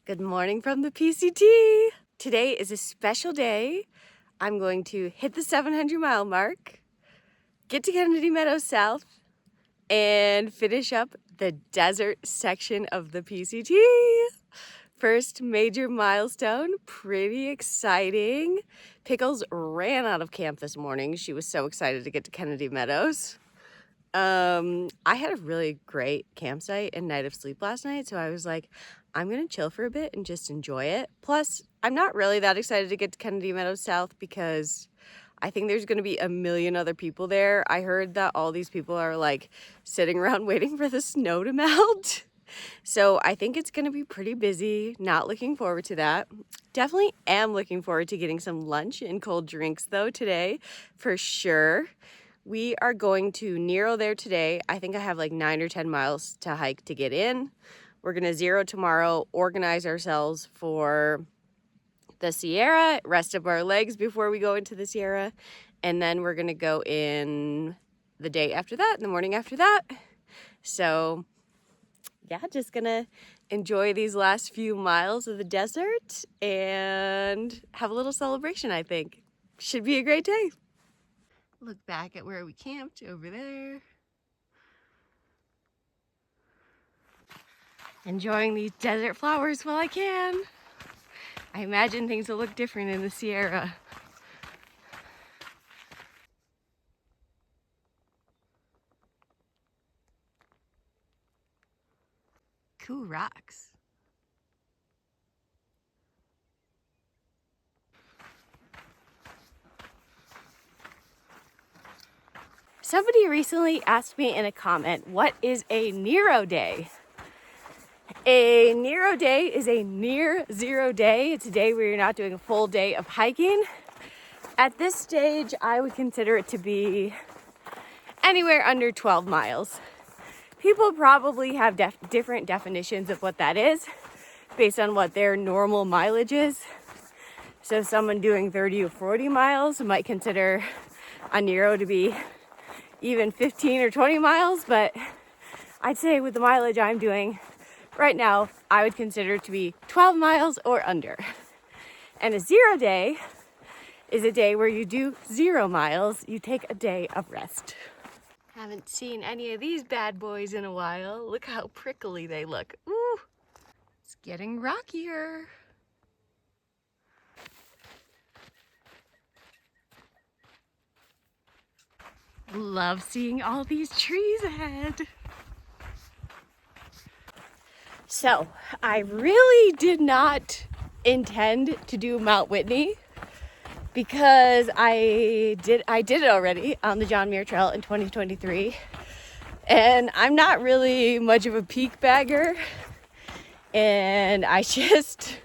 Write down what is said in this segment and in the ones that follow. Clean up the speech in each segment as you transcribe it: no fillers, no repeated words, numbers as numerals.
Good morning from the PCT. Today is a special day. I'm going to hit the 700-mile mark, get to Kennedy Meadows South, and finish up the desert section of the PCT. First major milestone, pretty exciting. Pickles ran out of camp this morning. She was so excited to get to Kennedy Meadows. I had a really great campsite and night of sleep last night, so I was like, I'm gonna chill for a bit and just enjoy it. Plus, I'm not really that excited to get to Kennedy Meadows South because I think there's gonna be a million other people there. I heard that all these people are like sitting around waiting for the snow to melt. So I think it's gonna be pretty busy. Not looking forward to that. Definitely am looking forward to getting some lunch and cold drinks though today, for sure. We are going to Nero there today. I think I have like 9 or 10 miles to hike to get in. We're gonna zero tomorrow, organize ourselves for the Sierra, rest up our legs before we go into the Sierra, and then we're gonna go in the day after that, the morning after that. So yeah, just gonna enjoy these last few miles of the desert and have a little celebration, I think. Should be a great day. Look back at where we camped over there. Enjoying these desert flowers while I can. I imagine things will look different in the Sierra. Cool rocks. Somebody recently asked me in a comment, what is a Nero day? A Nero day is a near zero day. It's a day where you're not doing a full day of hiking. At this stage, I would consider it to be anywhere under 12 miles. People probably have different definitions of what that is based on what their normal mileage is. So someone doing 30 or 40 miles might consider a Nero to be even 15 or 20 miles, but I'd say with the mileage I'm doing right now, I would consider it to be 12 miles or under. And a zero day is a day where you do 0 miles, you take a day of rest. Haven't seen any of these bad boys in a while. Look how prickly they look. Ooh, it's getting rockier. Love seeing all these trees ahead. So, I really did not intend to do Mount Whitney because I did it already on the John Muir Trail in 2023. And I'm not really much of a peak bagger, and I just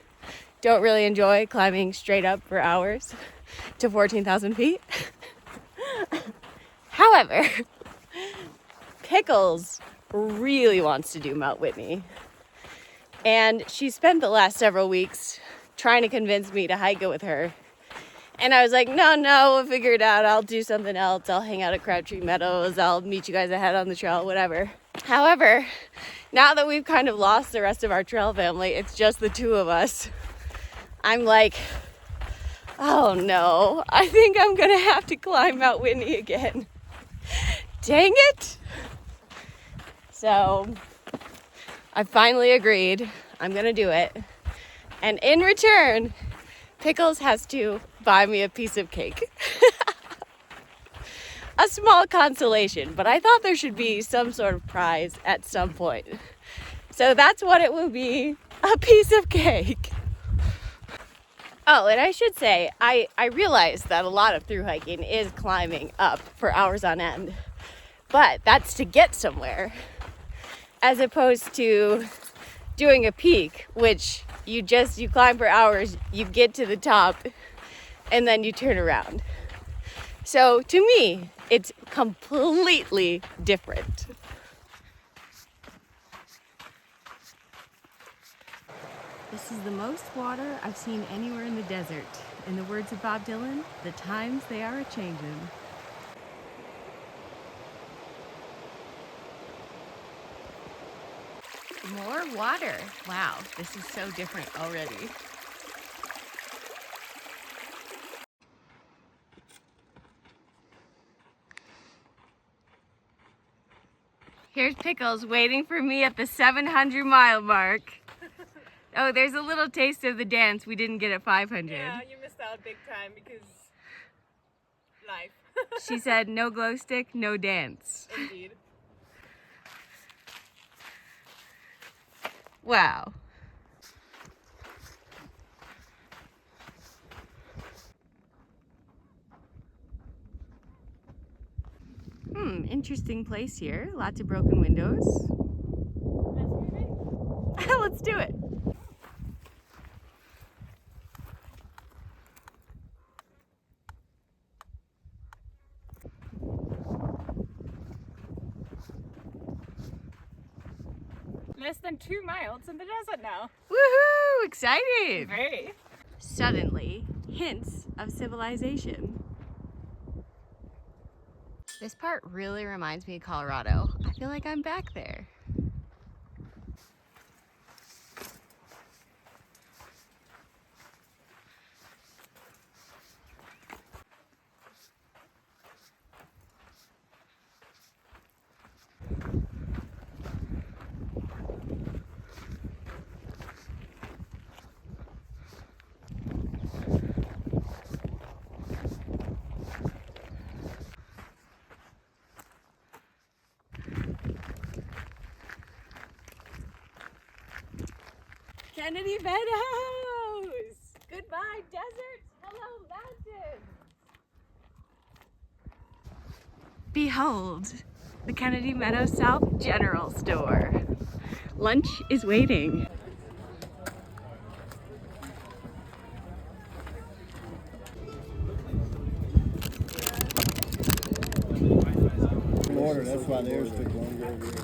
don't really enjoy climbing straight up for hours to 14,000 feet. However, Pickles really wants to do Mount Whitney. And she spent the last several weeks trying to convince me to hike it with her. And I was like, no, we'll figure it out. I'll do something else. I'll hang out at Crabtree Meadows. I'll meet you guys ahead on the trail, whatever. However, now that we've kind of lost the rest of our trail family, it's just the two of us. I'm like, oh no, I think I'm gonna have to climb Mount Whitney again. Dang it! So I finally agreed. I'm gonna do it. And in return, Pickles has to buy me a piece of cake. A small consolation, but I thought there should be some sort of prize at some point. So that's what it will be, a piece of cake. Oh, and I should say, I realize that a lot of thru hiking is climbing up for hours on end, but that's to get somewhere, as opposed to doing a peak, which you climb for hours, you get to the top, and then you turn around. So to me, it's completely different. This is the most water I've seen anywhere in the desert. In the words of Bob Dylan, the times they are a-changin'. More water. Wow, this is so different already. Here's Pickles waiting for me at the 700-mile mark. Oh, there's a little taste of the dance we didn't get at 500. Yeah, you missed out big time because life. She said no glow stick, no dance. Indeed. Wow. Interesting place here. Lots of broken windows. Let's do it. Less than 2 miles in the desert now. Woohoo! Excited! Very. Suddenly, hints of civilization. This part really reminds me of Colorado. I feel like I'm back there. Kennedy Meadows! Goodbye, desert! Hello, mountains! Behold, the Kennedy Meadows South General Store. Lunch is waiting. Order, that's why theirs took longer over here.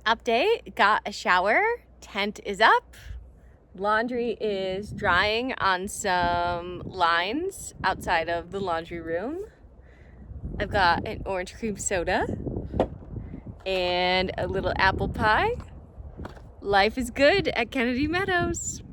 Update, got a shower, tent is up, laundry is drying on some lines outside of the laundry room. I've got an orange cream soda and a little apple pie. Life is good at Kennedy Meadows.